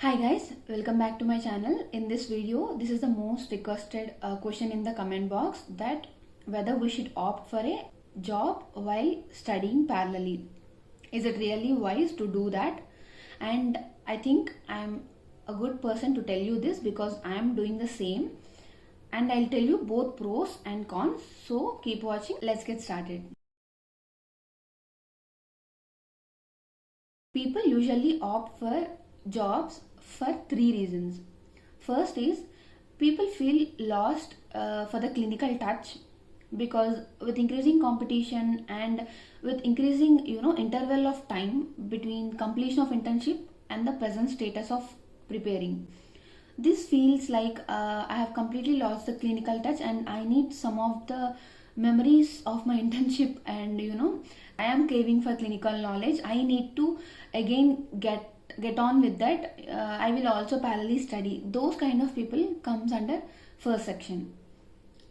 Hi guys, welcome back to my channel. In this video, this is the most requested question in the comment box, that whether we should opt for a job while studying parallelly. Is it really wise to do that? And I think I'm a good person to tell you this because I'm doing the same, and I'll tell you both pros and cons. So keep watching. Let's get started. People usually opt for jobs for three reasons. First is people feel lost for the clinical touch, because with increasing competition and with increasing interval of time between completion of internship and the present status of preparing, this feels like I have completely lost the clinical touch and I need some of the memories of my internship, and I am craving for clinical knowledge. I need to again get on with that. I will also parallelly study. Those kind of people comes under first section.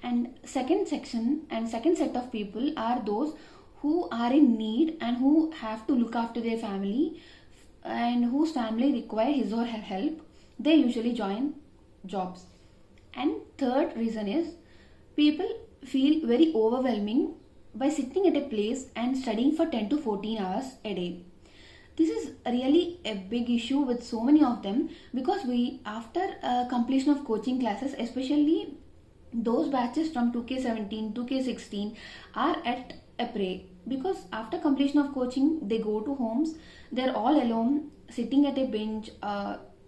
And second set of people are those who are in need and who have to look after their family and whose family require his or her help. They usually join jobs. And third reason is people feel very overwhelming by sitting at a place and studying for 10 to 14 hours a day. This is really a big issue with so many of them, because we, after completion of coaching classes, especially those batches from 2K17, 2K16, are at a prey, because after completion of coaching they go to homes, they're all alone sitting at a bench,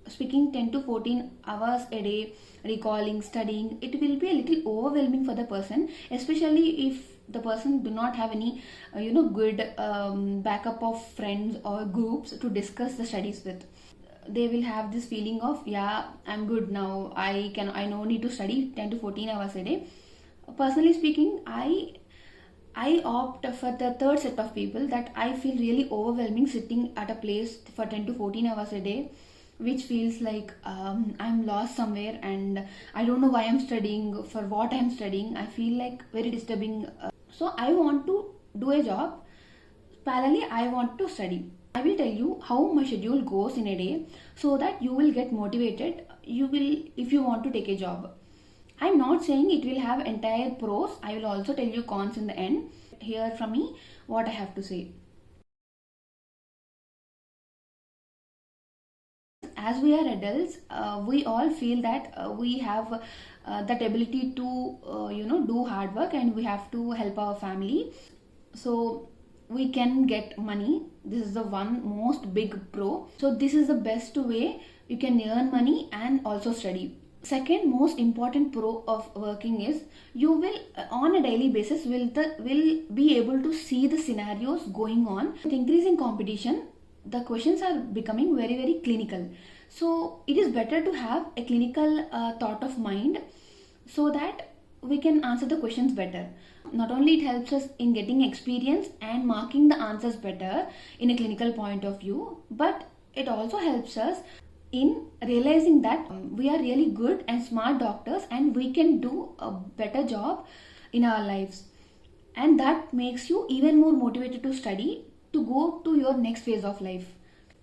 speaking 10 to 14 hours a day, recalling, studying. It will be a little overwhelming for the person, especially if the person do not have any good backup of friends or groups to discuss the studies with. They will have this feeling of, yeah, I'm good now, I no need to study 10 to 14 hours a day. Personally speaking, I opt for the third set of people, that I feel really overwhelming sitting at a place for 10 to 14 hours a day, which feels like I'm lost somewhere and I don't know why I'm studying, for what I'm studying. I feel like very disturbing. So I want to do a job. Parallelly, I want to study. I will tell you how my schedule goes in a day so that you will get motivated. You will, if you want to take a job. I'm not saying it will have entire pros. I will also tell you cons in the end. Hear from me what I have to say. As we are adults, we all feel that we have that ability to do hard work, and we have to help our family, so we can get money. This is the one most big pro. So this is the best way you can earn money and also study. Second most important pro of working is you will on a daily basis will be able to see the scenarios going on. With increasing competition, the questions are becoming very clinical, so it is better to have a clinical thought of mind, so that we can answer the questions better. Not only it helps us in getting experience and marking the answers better in a clinical point of view, but it also helps us in realizing that we are really good and smart doctors and we can do a better job in our lives, and that makes you even more motivated to study, to go to your next phase of life.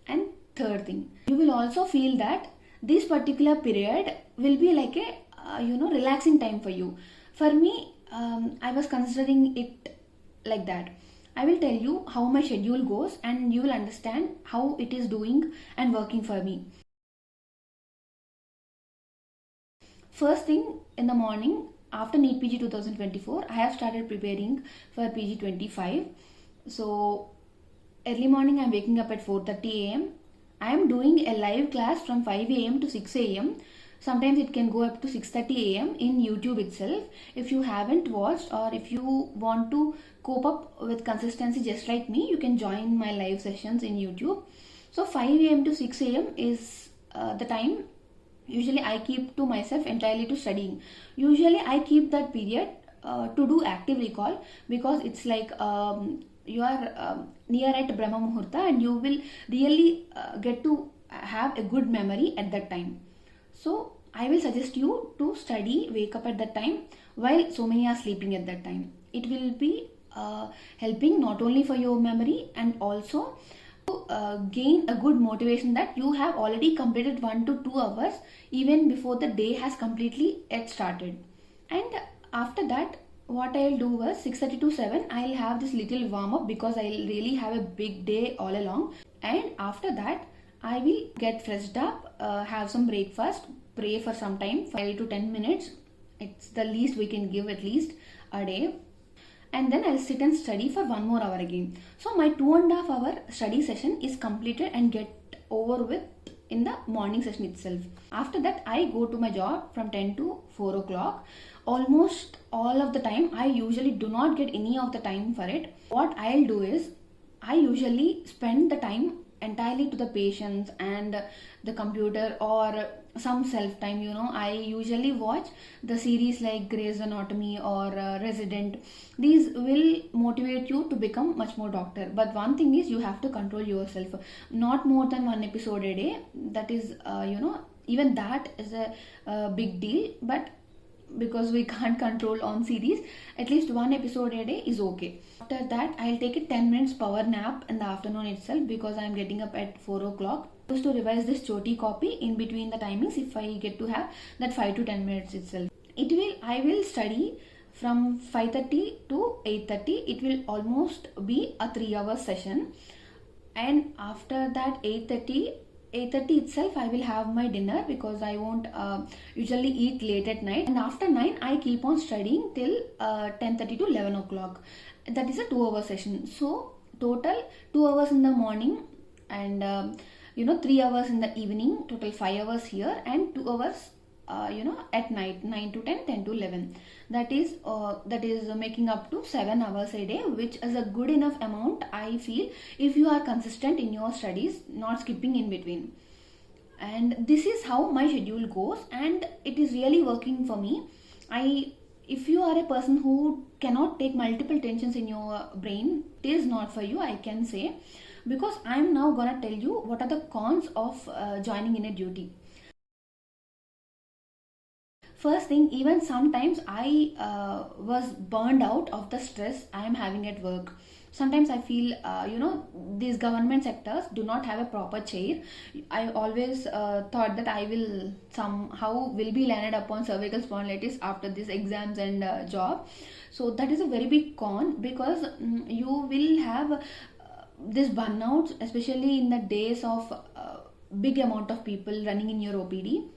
And third thing, you will also feel that this particular period will be like a relaxing time for you. For me, I was considering it like that. I will tell you how my schedule goes and you will understand how it is doing and working for me. First thing in the morning, after Neet PG 2024, I have started preparing for PG 25. So early morning I'm waking up at 4:30 a.m. I am doing a live class from 5 a.m. to 6 a.m. Sometimes it can go up to 6:30 a.m. in YouTube itself. If you haven't watched, or if you want to cope up with consistency just like me, you can join my live sessions in YouTube. So 5 a.m. to 6 a.m. is the time usually I keep to myself entirely to studying. Usually I keep that period to do active recall, because it's like you are near at Brahma Muhurta and you will really get to have a good memory at that time. So I will suggest you to study, wake up at that time while so many are sleeping at that time. It will be helping not only for your memory and also Gain a good motivation that you have already completed 1 to 2 hours even before the day has completely yet started. And after that, what I'll do was 6:30 to 7 I'll have this little warm up because I'll really have a big day all along. And after that I will get freshed up, have some breakfast, pray for some time, 5 to 10 minutes. It's the least we can give, at least a day. And then I'll sit and study for 1 more hour again. So my 2.5 hour study session is completed and get over with in the morning session itself. After that I go to my job from 10 to 4 o'clock. Almost all of the time I usually do not get any of the time for it. What I'll do is I usually spend the time entirely to the patients and the computer or some self time. I usually watch the series like Grey's Anatomy or Resident. These will motivate you to become much more doctor, but one thing is you have to control yourself, not more than 1 episode a day. That is even that is a big deal, but because we can't control on series, at least 1 episode a day is okay. After that I'll take a 10 minutes power nap in the afternoon itself because I'm getting up at 4 o'clock. Just to revise this choti copy in between the timings if I get to have that 5 to 10 minutes itself. I will study from 5:30 to 8:30. It will almost be a 3-hour session. And after that 8:30 itself I will have my dinner because I won't usually eat late at night. And after 9 I keep on studying till 10:30 to 11 o'clock. That is a 2-hour session. So total 2 hours in the morning and 3 hours in the evening, total 5 hours here, and 2 hours at night, 9 to 10, 10 to 11. That is making up to 7 hours a day, which is a good enough amount, I feel, if you are consistent in your studies, not skipping in between. And this is how my schedule goes, and it is really working for me. If you are a person who cannot take multiple tensions in your brain, it is not for you, I can say, because I am now gonna tell you what are the cons of joining in a duty. First thing, even sometimes I was burned out of the stress I am having at work. Sometimes I feel, these government sectors do not have a proper chair. I always thought that I will somehow will be landed upon cervical spondylitis after these exams and job. So that is a very big con because you will have this burnouts, especially in the days of big amount of people running in your OPD.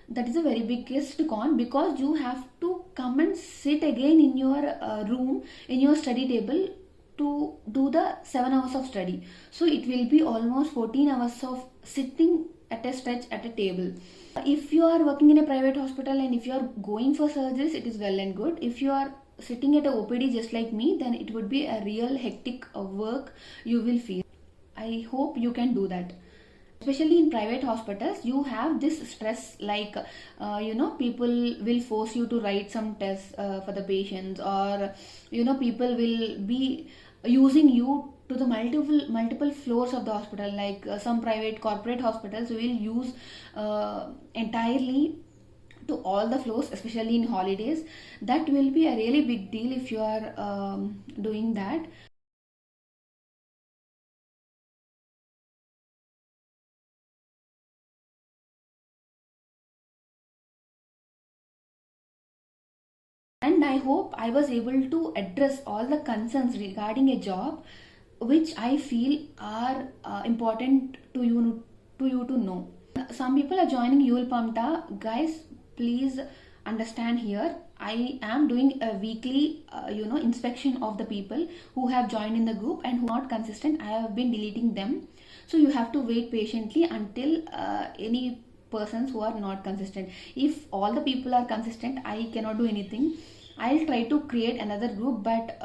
That is a very biggest con because you have to come and sit again in your room, in your study table to do the 7 hours of study. So it will be almost 14 hours of sitting at a stretch at a table. If you are working in a private hospital and if you are going for surgeries, it is well and good. If you are sitting at a OPD just like me, then it would be a real hectic work you will feel. I hope you can do that. Especially in private hospitals, you have this stress like, people will force you to write some tests for the patients, or, people will be using you to the multiple floors of the hospital. Like some private corporate hospitals will use entirely to all the floors, especially in holidays. That will be a really big deal if you are doing that. And I hope I was able to address all the concerns regarding a job which I feel are important to you to know. Some people are joining ULPAMTA. Guys, please understand here. I am doing a weekly inspection of the people who have joined in the group and who are not consistent. I have been deleting them. So you have to wait patiently until any persons who are not consistent. If all the people are consistent, I cannot do anything. I'll try to create another group, but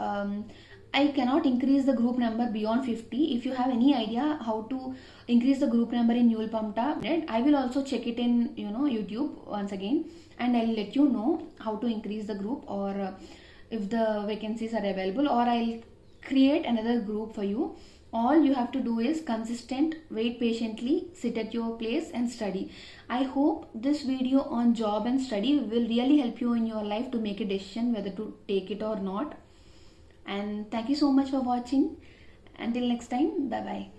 I cannot increase the group number beyond 50. If you have any idea how to increase the group number in ULPAMTA, I will also check it in YouTube once again, and I'll let you know how to increase the group, or if the vacancies are available, or I'll create another group for you. All you have to do is consistent, wait patiently, sit at your place and study. I hope this video on job and study will really help you in your life to make a decision whether to take it or not. And thank you so much for watching. Until next time, bye bye.